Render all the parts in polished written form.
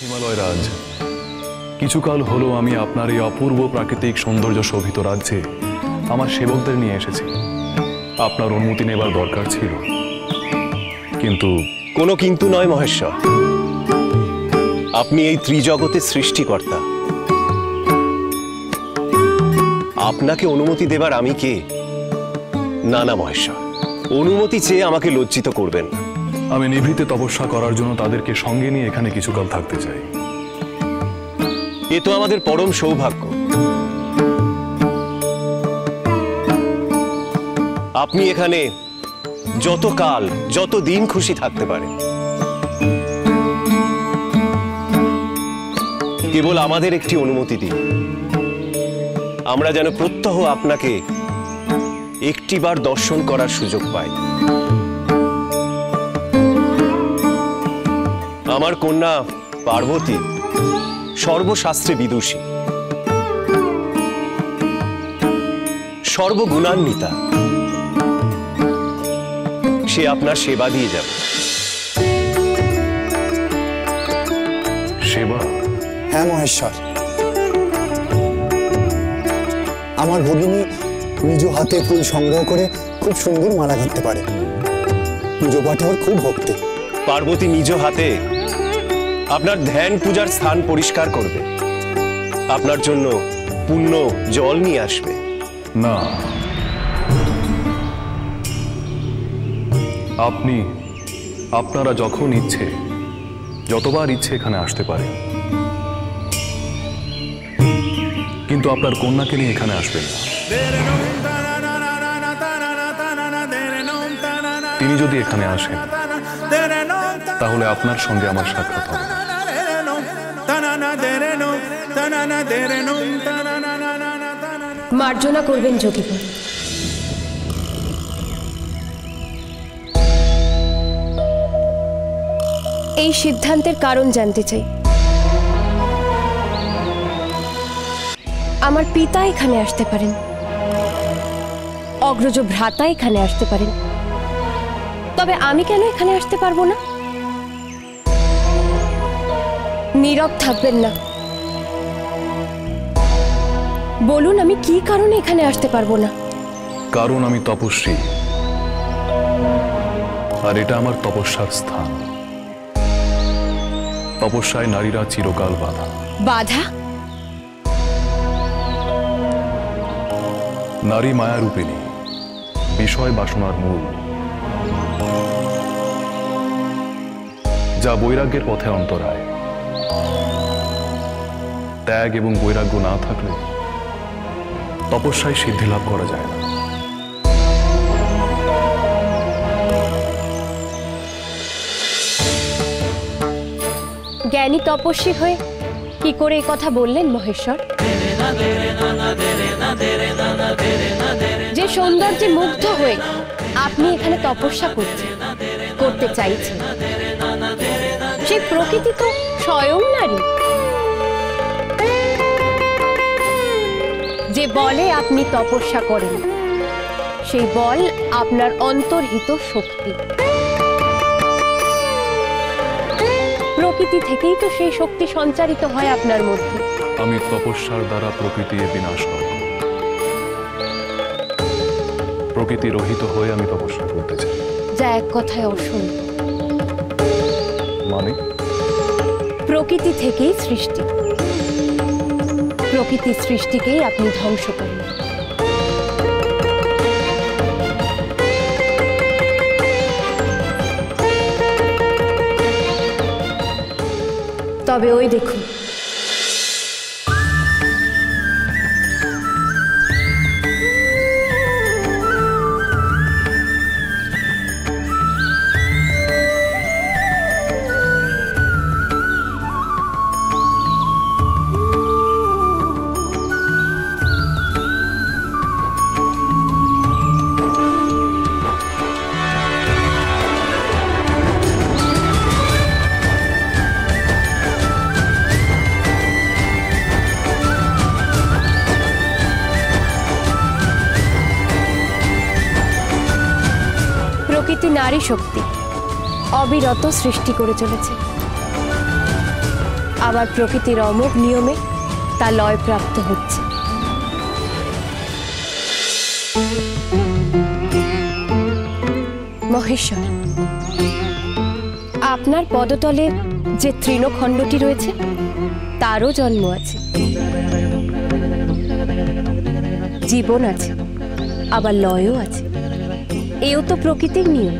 হিমালয় রাজ, কিছুকাল হলো আমি আপনার এই অপূর্ব প্রাকৃতিক সৌন্দর্য শোভিত রাজ্যে আমার সেবকদের নিয়ে এসেছি। আপনার অনুমতি নেবার দরকার ছিল, কিন্তু কোনো কিন্তু নয় মহেশ্বর। আপনি এই ত্রিজগতের সৃষ্টিকর্তা। আপনাকে অনুমতি দেবার আমি কে? না না মহেশ্বর, অনুমতি চেয়ে আমাকে লজ্জিত করবেন না। আমি নিভৃতে তপস্যা করার জন্য তাদেরকে সঙ্গে নিয়ে এখানে কিছুকাল থাকতে চাই। এ তো আমাদের পরম সৌভাগ্য। আপনি এখানে যত কাল যত দিন খুশি থাকতে পারেন। কেবল আমাদের একটি অনুমতি দিন, আমরা যেন প্রত্যহ আপনাকে একটিবার দর্শন করার সুযোগ পাই। আমার কন্যা পার্বতী সর্বশাস্ত্রে বিদুষী, সর্বগুণান্বিতা। সে আপনার সেবা দিয়ে যাবে। সেবা? হ্যাঁ মহেশ্বর, আমার ভগিনী নিজ হাতে ফুল সংগ্রহ করে খুব সুন্দর মালা গাঁথতে পারে। পুজো পাঠে ওর খুব ভক্তি। পার্বতী নিজ হাতে আপনার ধ্যান পূজার স্থান পরিষ্কার করবে, আপনার জন্য পুণ্য জল নিয়ে আসবে। না, আপনারা যখন ইচ্ছে যতবার ইচ্ছে এখানে আসতে পারে, কিন্তু আপনার কন্যাকে নিয়ে এখানে আসবেন না। তিনি যদি এখানে আসেন তাহলে আপনার সঙ্গে আমার সাক্ষাৎ হবে। মার্জনা করবেন যোগীবর। এই সিদ্ধান্তের কারণ জানতে চাই। আমার পিতা এখানে আসতে পারেন, অগ্রজ ভ্রাতা এখানে আসতে পারেন, তবে আমি কেন এখানে আসতে পারবো না? নীরব থাকবেন না, বলুন আমি কি কারণে এখানে আসতে পারবো না? কারণ আমি তপস্বী, আর এটা আমার তপস্যার স্থান। তপস্যায় নারীরা চিরকাল বাধা। বাধা? নারী মায়ারূপিণী, বিষয় বাসনার মূল, যা বৈরাগ্যের পথে অন্তরায়। ত্যাগ এবং বৈরাগ্য না থাকলে তপস্যায় সিদ্ধি লাভ করা যায় না। জ্ঞানী তপস্বী হয়ে কি করে এই কথা বললেন মহেশ্বর? যে সৌন্দর্যে মুগ্ধ হয়ে আপনি এখানে তপস্যা করতে চাইছেন, সেই প্রকৃতি তো স্বয়ং নারী। যে বলে আপনি তপস্যা করেন, সেই বল আপনার অন্তর্হিত শক্তি। প্রকৃতি থেকেই তো সেই শক্তি সঞ্চারিত হয় আপনার মধ্যে। আমি তপস্যার দ্বারা প্রকৃতির বিনাশ করব। প্রকৃতি রহিত হয়ে আমি তপস্যা করতে চাই। যা এক কথায় অসম্ভব। মানে? প্রকৃতি থেকেই সৃষ্টি, প্রকৃতির সৃষ্টিকেই আপনি ধ্বংস করেন। তবে ওই দেখুন, প্রকৃতি নারী শক্তি অবিরত সৃষ্টি করে চলেছে। আবার প্রকৃতির অমোঘ নিয়মে তা লয়প্রাপ্ত হচ্ছে। মহেশ্বর, আপনার পদতলে যে তৃণখণ্ডটি রয়েছে তারও জন্ম আছে, জীবন আছে, আবার লয়ও আছে। এও তো প্রকৃতির নিয়ম।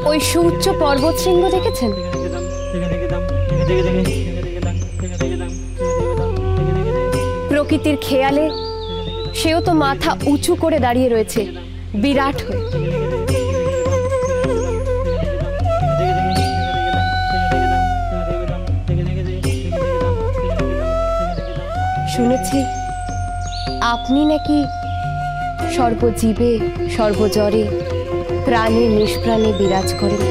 ওই সুউচ্চ পর্বত শৃঙ্গ দেখেছেন? প্রকৃতির খেয়ালে সেও তো মাথা উঁচু করে দাঁড়িয়ে রয়েছে বিরাট হয়ে। শুনেছি আপনি নাকি সর্বজীবে সর্বজরে প্রাণে নিষ্প্রাণে বিরাজ করেন।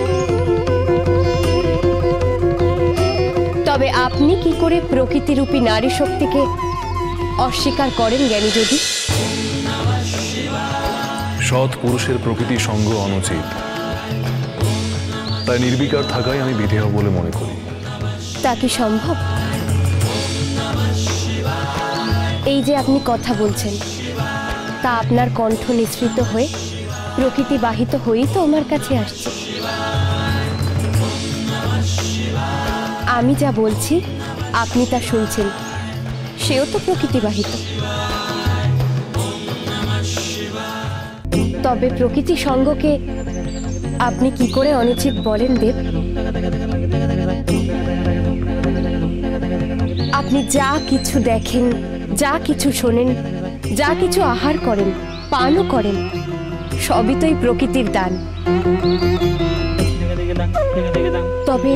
তবে আপনি কি করে প্রকৃতিরূপী নারী শক্তিকে অস্বীকার করেন জ্ঞানী যদি? সৎ পুরুষের প্রকৃতি সঙ্গ অনুচিত, তাই নির্বিকার থাকাই আমি বিধেয় বলে মনে করি। তা কি সম্ভব? এই যে আপনি কথা বলছেন, তা আপনার কণ্ঠ নিঃসৃত হয়ে প্রকৃতি বাহিত হয়েই তো আমার কাছে আসছে। আমি যা বলছি আপনি তা শুনছেন, সেও তো প্রকৃতি বাহিত। তবে প্রকৃতি সঙ্গকে আপনি কি করে অনুচিত বলেন দেব? আপনি যা কিছু দেখেন, যা কিছু শোনেন, যা কিছু আহার করেন, পানও করেন, সবই তো এই প্রকৃতির দান। তবে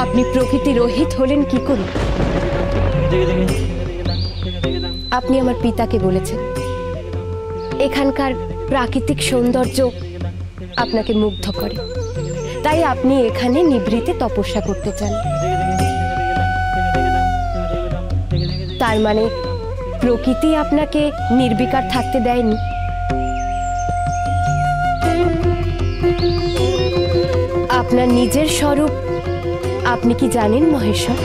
আপনি প্রকৃতি রহিত হলেন কি করে? আপনি আমার পিতাকে বলেছেন এখানকার প্রাকৃতিক সৌন্দর্য আপনাকে মুগ্ধ করে, তাই আপনি এখানে নিভৃতে তপস্যা করতে চান। তার মানে প্রকৃতি আপনাকে নির্বিকার থাকতে দেয়নি। আপনার নিজের স্বরূপ আপনি কি জানেন মহেশ্বর?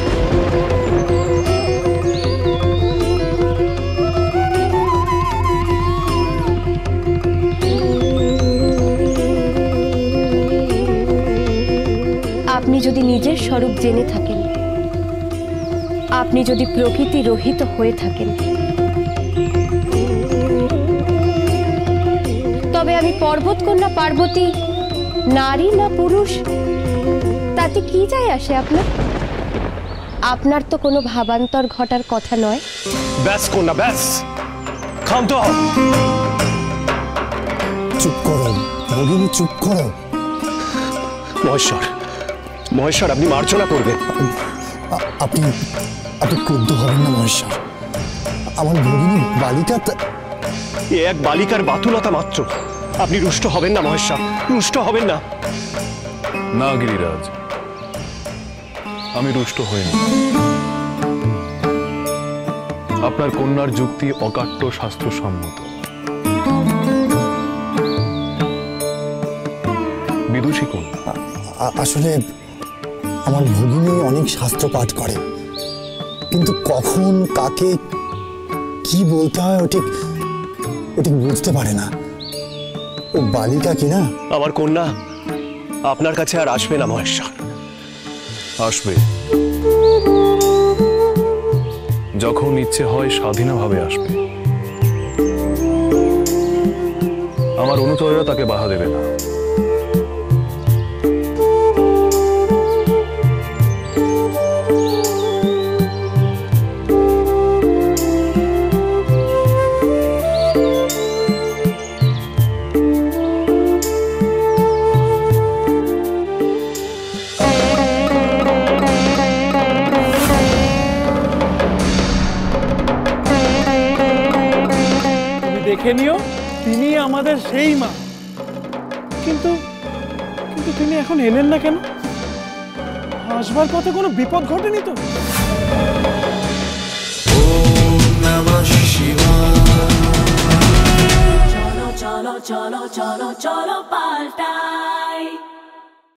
আপনি যদি নিজের স্বরূপ জেনে থাকেন, আপনি যদি প্রকৃতি রহিত হয়ে থাকেন, তবে আমি পর্বতকন্যা পার্বতী নারী না পুরুষ তাতে কি যায় আসে আপনার? আপনার তো কোনো ভাবান্তর ঘটার কথা নয়। ব্যাস কন্যা, ব্যাস, ক্ষান্ত হও। চুপ করো ভগিনী, চুপ করো। মহেশ্বর, মহেশ্বর, আপনি মার্জনা করবেন। আপনি আপনি ক্রুদ্ধ হবেন না মহেশ্বর। আমার ভগিনী বালিকা এ এক বালিকার বাতুলতা মাত্র। আপনি রুষ্ট হবেন না মহেশ্বর, রুষ্ট হবেন না। না গিরিরাজ, আমি রুষ্ট হইনি। আপনার কন্যার যুক্তি অকাট্য শাস্ত্রসম্মত। বিদুষী কন্যা। আসলে আমার ভগিনী অনেক শাস্ত্র পাঠ করে, কিন্তু কখন কাকে কি বলতে হয় ও ঠিক বুঝতে পারে না। ও বালিকা কিনা। আমার কন্যা আপনার কাছে আর আসবে না মহেশ্বর। আসবে, যখন ইচ্ছে হয় স্বাধীনভাবে আসবে। আমার অনুচরেরা তাকে বাধা দেবে না। দেখে নিও, তিনি আমাদের সেই মা। কিন্তু কিন্তু তিনি এখন এলেন না কেন? আসবার পথে কোনো বিপদ ঘটেনি তো? ওম নমঃ cholo cholo cholo pa